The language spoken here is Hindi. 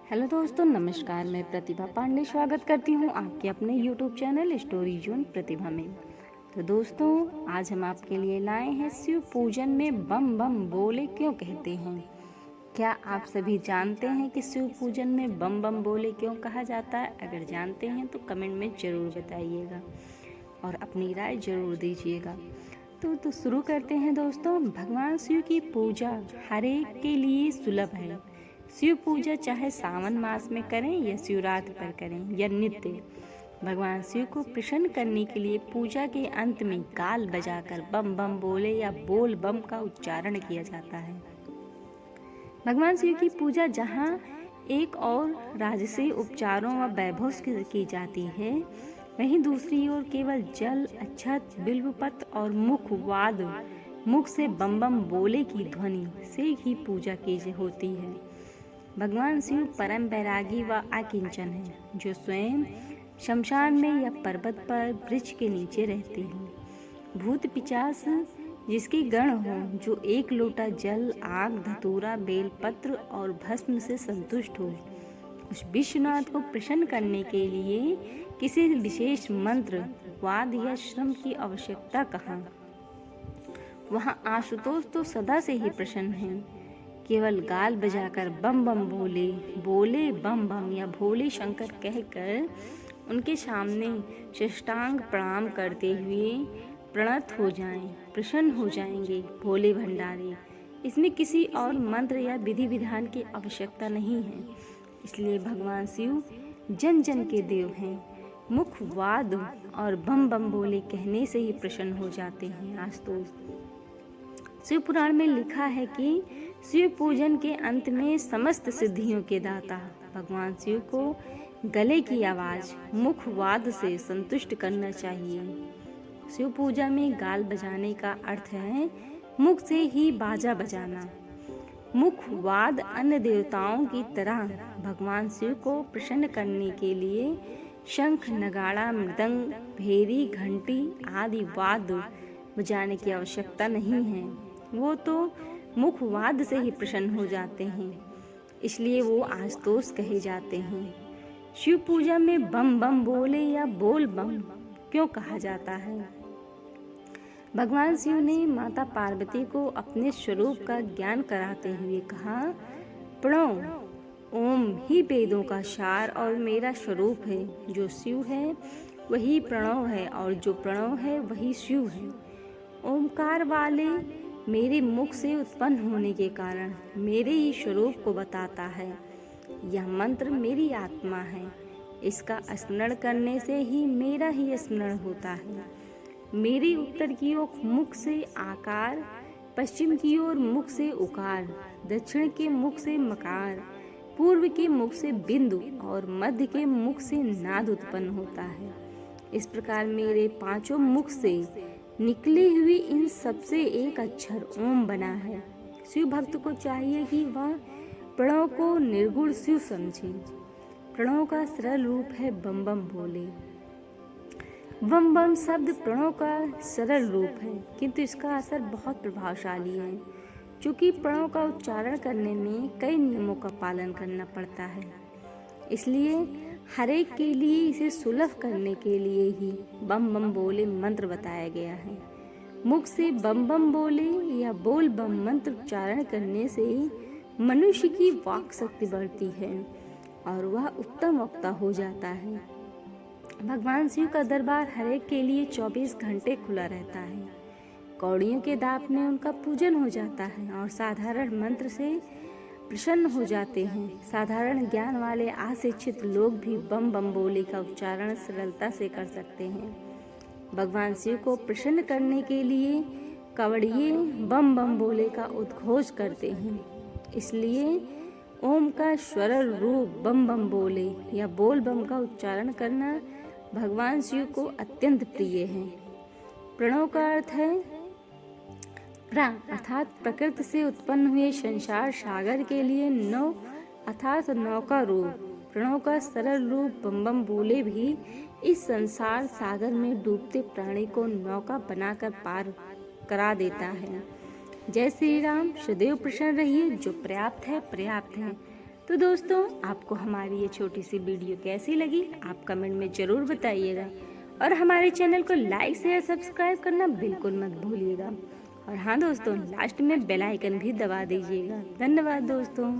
हेलो दोस्तों, नमस्कार। मैं प्रतिभा पांडे स्वागत करती हूँ आपके अपने यूट्यूब चैनल स्टोरी जोन प्रतिभा में। तो दोस्तों, आज हम आपके लिए लाए हैं शिव पूजन में बम बम बोले क्यों कहते हैं। क्या आप सभी जानते हैं कि शिव पूजन में बम बम बोले क्यों कहा जाता है? अगर जानते हैं तो कमेंट में ज़रूर बताइएगा और अपनी राय ज़रूर दीजिएगा। तो शुरू करते हैं दोस्तों। भगवान शिव की पूजा हर एक के लिए सुलभ है। शिव पूजा चाहे सावन मास में करें या शिवरात्रि पर करें या नित्य, भगवान शिव को प्रसन्न करने के लिए पूजा के अंत में गाल बजाकर बम बम बोले या बोल बम का उच्चारण किया जाता है। भगवान शिव की पूजा जहाँ एक और राजसी उपचारों व वैभव से की जाती है, वहीं दूसरी ओर केवल जल, अक्षत, बिल्वपत्र और मुख से बम बम बोले की ध्वनि से ही पूजा की होती है। भगवान शिव परम बैरागी व अकिंचन है, जो स्वयं शमशान में या पर्वत पर वृक्ष के नीचे रहते हैं। भूत पिचास जिसके गण हो, जो एक लोटा जल, आग, धतूरा, बेलपत्र और भस्म से संतुष्ट हो, उस विश्वनाथ को प्रसन्न करने के लिए किसी विशेष मंत्र, वाद या श्रम की आवश्यकता कहाँ। वहाँ आशुतोष तो सदा से ही प्रसन्न हैं। केवल गाल बजाकर बम बम बोले बम बम या भोले शंकर कहकर उनके सामने साष्टांग प्रणाम करते हुए प्रणत हो जाएं, प्रसन्न हो जाएंगे भोले भंडारी। इसमें किसी और मंत्र या विधि विधान की आवश्यकता नहीं है। इसलिए भगवान शिव जन जन के देव हैं। मुख, वाद और बम बम बोले कहने से ही प्रसन्न हो जाते हैं। आज तो शिव पुराण में लिखा है कि शिव पूजन के अंत में समस्त सिद्धियों के दाता भगवान शिव को गले की आवाज, मुख, वाद से संतुष्ट करना चाहिए। शिव पूजा में गाल बजाने का अर्थ है मुख से ही बाजा बजाना। मुख, वाद अन्य देवताओं की तरह भगवान शिव को प्रसन्न करने के लिए शंख, नगाड़ा, मृदंग, भेरी, घंटी आदि वाद्य बजाने की आवश्यकता नहीं है। वो तो मुख, वाद से ही प्रसन्न हो जाते हैं, इसलिए वो आशुतोष कहे जाते हैं। शिव पूजा में बम बम बोले या बोल बम क्यों कहा जाता है? भगवान शिव ने माता पार्वती को अपने स्वरूप का ज्ञान कराते हुए कहा, प्रणव ओम ही वेदों का सार और मेरा स्वरूप है। जो शिव है वही प्रणव है और जो प्रणव है वही शिव है। ओमकार वाले मेरे मुख से उत्पन्न होने के कारण मेरे ही स्वरूप को बताता है। यह मंत्र मेरी आत्मा है। इसका स्मरण करने से ही मेरा ही स्मरण होता है। मेरी उत्तर की ओर मुख से आकार, पश्चिम की ओर मुख से उकार, दक्षिण के मुख से मकार, पूर्व के मुख से बिंदु और मध्य के मुख से नाद उत्पन्न होता है। इस प्रकार मेरे पांचों मुख से निकले हुए इन सबसे एक अक्षर ओम बना है। शिव भक्त को चाहिए कि वह प्रणव को निर्गुण शिव समझे। प्रणव का सरल रूप है बम बम बोले। बम बम शब्द प्रणव का सरल रूप है, किंतु इसका असर बहुत प्रभावशाली है। चूँकि प्रणव का उच्चारण करने में कई नियमों का पालन करना पड़ता है, इसलिए हर एक के लिए इसे सुलभ करने के लिए ही बम बम बोले मंत्र बताया गया है। मुख से बम बम बोले या बोल बम मंत्र उच्चारण करने से मनुष्य की वाक शक्ति बढ़ती है और वह उत्तम वक्ता हो जाता है। भगवान शिव का दरबार हर एक के लिए 24 घंटे खुला रहता है। कौड़ियों के दाप में उनका पूजन हो जाता है और साधारण मंत्र से प्रसन्न हो जाते हैं। साधारण ज्ञान वाले अशिक्षित लोग भी बम बम बोले का उच्चारण सरलता से कर सकते हैं। भगवान शिव को प्रसन्न करने के लिए कवड़िए बम बम बोले का उद्घोष करते हैं। इसलिए ओम का स्वरल रूप बम बम बोले या बोल बम का उच्चारण करना भगवान शिव को अत्यंत प्रिय है। प्रणव का अर्थ है अर्थात प्रकृति से उत्पन्न हुए संसार सागर के लिए नौ अर्थात नौका रूप। प्रणव का सरल रूप बम बम बोले भी इस संसार सागर में डूबते प्राणी को नौका बनाकर पार करा देता है। जय श्री राम। सदैव प्रसन्न रहिए। जो पर्याप्त है तो दोस्तों, आपको हमारी ये छोटी सी वीडियो कैसी लगी आप कमेंट में ज़रूर बताइएगा और हमारे चैनल को लाइक शेयर सब्सक्राइब करना बिल्कुल मत भूलिएगा। और हाँ दोस्तों, लास्ट में बेल आइकन भी दबा दीजिएगा। धन्यवाद दोस्तों।